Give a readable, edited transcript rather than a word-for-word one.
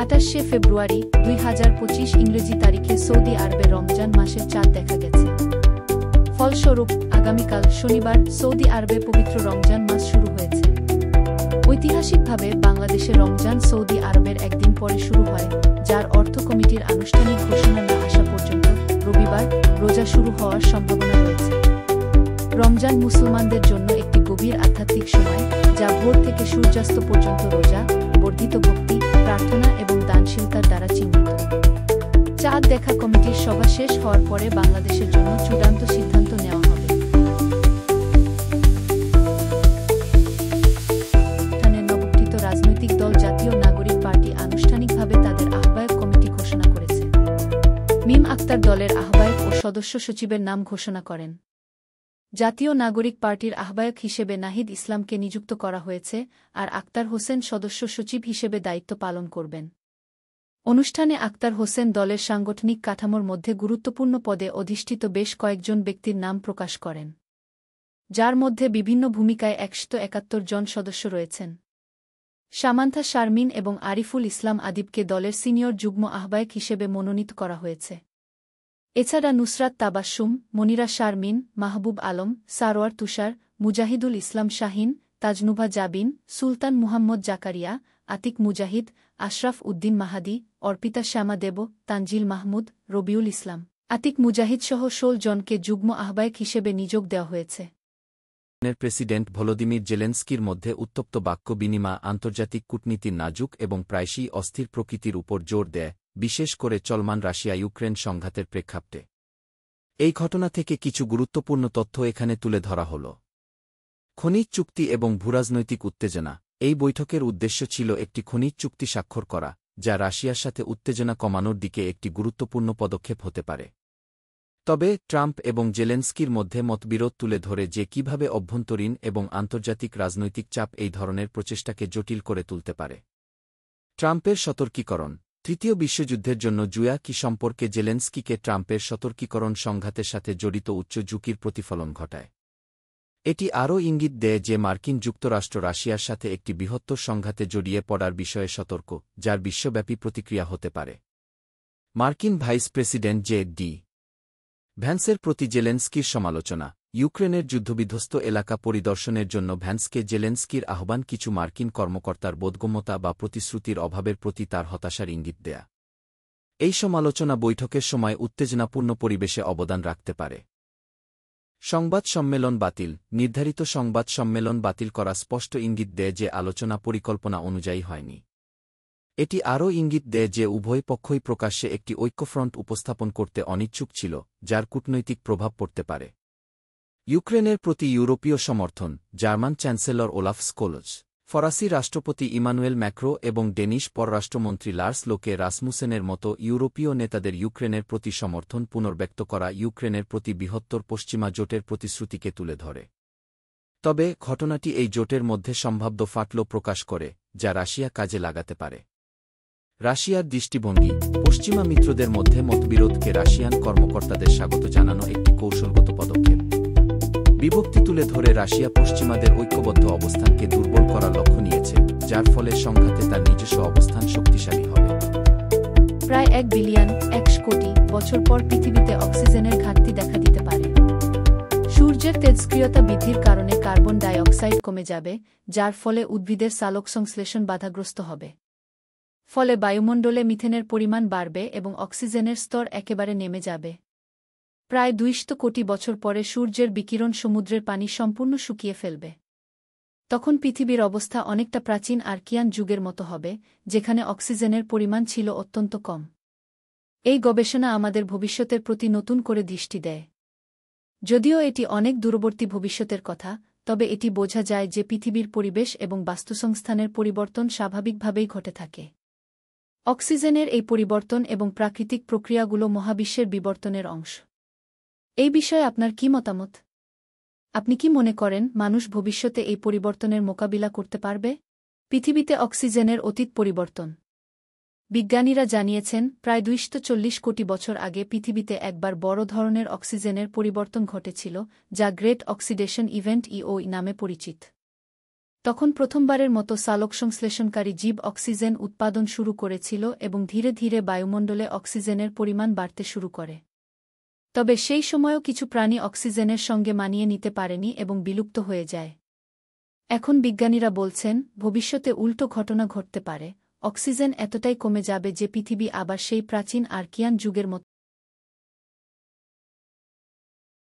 28শে ফেব্রুয়ারি 2025 ইংরেজি তারিখে সৌদি আরবে রমজান মাসের চাঁদ দেখা গেছে। ফলস্বরূপ আগামীকাল শনিবার সৌদি আরবে পবিত্র রমজান মাস শুরু হয়েছে। ঐতিহাসিকভাবে বাংলাদেশে রমজান সৌদি আরবের একদিন পরে শুরু হয়, যার অর্থ কমিটির আনুষ্ঠানিক ঘোষণা না আসা পর্যন্ত রবিবার রোজা শুরু হওয়ার সম্ভাবনা রয়েছে। রমজান মুসলমানদের জন্য একটি গভীর আধ্যাত্মিক সময়, যা ভোর থেকে সূর্যাস্ত পর্যন্ত রোজা, বর্ধিত ভক্তি, প্রার্থনা এবং দানশীলতার দ্বারা চিহ্নিত। চাঁদ দেখা কমিটির সভা শেষ হওয়ার পরে বাংলাদেশের জন্য চূড়ান্ত সিদ্ধান্ত নেওয়া হবে। নবগঠিত রাজনৈতিক দল জাতীয় নাগরিক পার্টি আনুষ্ঠানিকভাবে তাদের আহ্বায়ক কমিটি ঘোষণা করেছে। মিম আক্তার দলের আহ্বায়ক ও সদস্য সচিবের নাম ঘোষণা করেন। জাতীয় নাগরিক পার্টির আহ্বায়ক হিসেবে নাহিদ ইসলামকে নিযুক্ত করা হয়েছে, আর আক্তার হোসেন সদস্য সচিব হিসেবে দায়িত্ব পালন করবেন। অনুষ্ঠানে আক্তার হোসেন দলের সাংগঠনিক কাঠামোর মধ্যে গুরুত্বপূর্ণ পদে অধিষ্ঠিত বেশ কয়েকজন ব্যক্তির নাম প্রকাশ করেন, যার মধ্যে বিভিন্ন ভূমিকায় 171 জন সদস্য রয়েছেন। সামান্থা শারমিন এবং আরিফুল ইসলাম আদিবকে দলের সিনিয়র যুগ্ম আহ্বায়ক হিসেবে মনোনীত করা হয়েছে। এছাড়া নুসরাত তাবাসসুম, মনিরা শারমিন, মাহবুব আলম, সারোয়ার তুষার, মুজাহিদুল ইসলাম শাহিন, তাজনুভা জাবিন, সুলতান মুহাম্মদ জাকারিয়া, আতিক মুজাহিদ, আশরাফ উদ্দিন মাহাদি, অর্পিতা শ্যামা দেব, তানজিল মাহমুদ, রবিউল ইসলাম, আতিক মুজাহিদসহ 16 জনকে যুগ্ম আহ্বায়ক হিসেবে নিযোগ দেওয়া হয়েছে। প্রেসিডেন্ট ভলোদিমির জেলেনস্কির মধ্যে উত্তপ্ত বাক্য বিনিময় আন্তর্জাতিক কূটনীতির নাজুক এবং প্রায়শই অস্থির প্রকৃতির উপর জোর দেয়, বিশেষ করে চলমান রাশিয়া ইউক্রেন সংঘাতের প্রেক্ষাপটে। এই ঘটনা থেকে কিছু গুরুত্বপূর্ণ তথ্য এখানে তুলে ধরা হল। খনিজ চুক্তি এবং ভূরাজনৈতিক উত্তেজনা। এই বৈঠকের উদ্দেশ্য ছিল একটি খনিজ চুক্তি স্বাক্ষর করা, যা রাশিয়ার সাথে উত্তেজনা কমানোর দিকে একটি গুরুত্বপূর্ণ পদক্ষেপ হতে পারে। তবে ট্রাম্প এবং জেলেনস্কির মধ্যে মতবিরোধ তুলে ধরে যে কিভাবে অভ্যন্তরীণ এবং আন্তর্জাতিক রাজনৈতিক চাপ এই ধরনের প্রচেষ্টাকে জটিল করে তুলতে পারে। ট্রাম্পের সতর্কীকরণ। তৃতীয় বিশ্বযুদ্ধের জন্য জুয়া কি সম্পর্কে জেলেনস্কিকে ট্রাম্পের সতর্কীকরণ সংঘাতের সাথে জড়িত উচ্চ ঝুঁকির প্রতিফলন ঘটায়। এটি আরও ইঙ্গিত দেয় যে মার্কিন যুক্তরাষ্ট্র রাশিয়ার সাথে একটি বৃহত্তর সংঘাতে জড়িয়ে পড়ার বিষয়ে সতর্ক, যার বিশ্বব্যাপী প্রতিক্রিয়া হতে পারে। মার্কিন ভাইস প্রেসিডেন্ট জে.ডি. ভ্যান্সের প্রতি জেলেনস্কির সমালোচনা। ইউক্রেনের যুদ্ধবিধ্বস্ত এলাকা পরিদর্শনের জন্য ভ্যান্সকে জেলেনস্কির আহ্বান কিছু মার্কিন কর্মকর্তার বোধগম্যতা বা প্রতিশ্রুতির অভাবের প্রতি তার হতাশার ইঙ্গিত দেয়া। এই সমালোচনা বৈঠকের সময় উত্তেজনাপূর্ণ পরিবেশে অবদান রাখতে পারে। সংবাদ সম্মেলন বাতিল। নির্ধারিত সংবাদ সম্মেলন বাতিল করা স্পষ্ট ইঙ্গিত দেয় যে আলোচনা পরিকল্পনা অনুযায়ী হয়নি। এটি আরও ইঙ্গিত দেয় যে উভয় পক্ষই প্রকাশ্যে একটি ঐক্যফ্রন্ট উপস্থাপন করতে অনিচ্ছুক ছিল, যার কূটনৈতিক প্রভাব পড়তে পারে। ইউক্রেনের প্রতি ইউরোপীয় সমর্থন। জার্মান চ্যান্সেলর ওলাফ স্কোলজ, ফরাসি রাষ্ট্রপতি ইমানুয়েল ম্যাক্রো এবং ডেনিশ পররাষ্ট্রমন্ত্রী লার্স লোকে রাসমুসেনের মতো ইউরোপীয় নেতাদের ইউক্রেনের প্রতি সমর্থন পুনর্ব্যক্ত করা ইউক্রেনের প্রতি বৃহত্তর পশ্চিমা জোটের প্রতিশ্রুতিকে তুলে ধরে। তবে ঘটনাটি এই জোটের মধ্যে সম্ভাব্য ফাটল প্রকাশ করে, যা রাশিয়া কাজে লাগাতে পারে। রাশিয়ার দৃষ্টিভঙ্গি। পশ্চিমা মিত্রদের মধ্যে মতবিরোধকে রাশিয়ান কর্মকর্তাদের স্বাগত জানানো একটি কৌশলগত পদক্ষেপ। বিভক্তি তুলে ধরে রাশিয়া পশ্চিমাদের ঐক্যবদ্ধ অবস্থানকে দুর্বল করার লক্ষ্য নিয়েছে, যার ফলে সংঘাতে তার নিজস্ব অবস্থান শক্তিশালী হবে। প্রায় 1 বিলিয়ন 100 কোটি বছর পর পৃথিবীতে অক্সিজেনের ঘাটতি দেখা দিতে পারে। সূর্যের তেজস্ক্রিয়তা বৃদ্ধির কারণে কার্বন ডাই অক্সাইড কমে যাবে, যার ফলে উদ্ভিদের সালোকসংশ্লেষণ বাধাগ্রস্ত হবে। ফলে বায়ুমণ্ডলে মিথেনের পরিমাণ বাড়বে এবং অক্সিজেনের স্তর একেবারে নেমে যাবে। প্রায় 200 কোটি বছর পরে সূর্যের বিকিরণ সমুদ্রের পানি সম্পূর্ণ শুকিয়ে ফেলবে। তখন পৃথিবীর অবস্থা অনেকটা প্রাচীন আর্কিয়ান যুগের মতো হবে, যেখানে অক্সিজেনের পরিমাণ ছিল অত্যন্ত কম। এই গবেষণা আমাদের ভবিষ্যতের প্রতি নতুন করে দৃষ্টি দেয়। যদিও এটি অনেক দূরবর্তী ভবিষ্যতের কথা, তবে এটি বোঝা যায় যে পৃথিবীর পরিবেশ এবং বাস্তুসংস্থানের পরিবর্তন স্বাভাবিকভাবেই ঘটে থাকে। অক্সিজেনের এই পরিবর্তন এবং প্রাকৃতিক প্রক্রিয়াগুলো মহাবিশ্বের বিবর্তনের অংশ। এই বিষয়ে আপনার কি মতামত? আপনি কি মনে করেন মানুষ ভবিষ্যতে এই পরিবর্তনের মোকাবিলা করতে পারবে? পৃথিবীতে অক্সিজেনের অতীত পরিবর্তন। বিজ্ঞানীরা জানিয়েছেন প্রায় 240 কোটি বছর আগে পৃথিবীতে একবার বড় ধরনের অক্সিজেনের পরিবর্তন ঘটেছিল, যা গ্রেট অক্সিডেশন ইভেন্ট ইও নামে পরিচিত। তখন প্রথমবারের মতো সালোকসংশ্লেষণকারী জীব অক্সিজেন উৎপাদন শুরু করেছিল এবং ধীরে ধীরে বায়ুমণ্ডলে অক্সিজেনের পরিমাণ বাড়তে শুরু করে। তবে সেই সময়ও কিছু প্রাণী অক্সিজেনের সঙ্গে মানিয়ে নিতে পারেনি এবং বিলুপ্ত হয়ে যায়। এখন বিজ্ঞানীরা বলছেন, ভবিষ্যতে উল্টো ঘটনা ঘটতে পারে, অক্সিজেন এতটাই কমে যাবে যে পৃথিবী আবার সেই প্রাচীন আর্কিয়ান যুগের মতো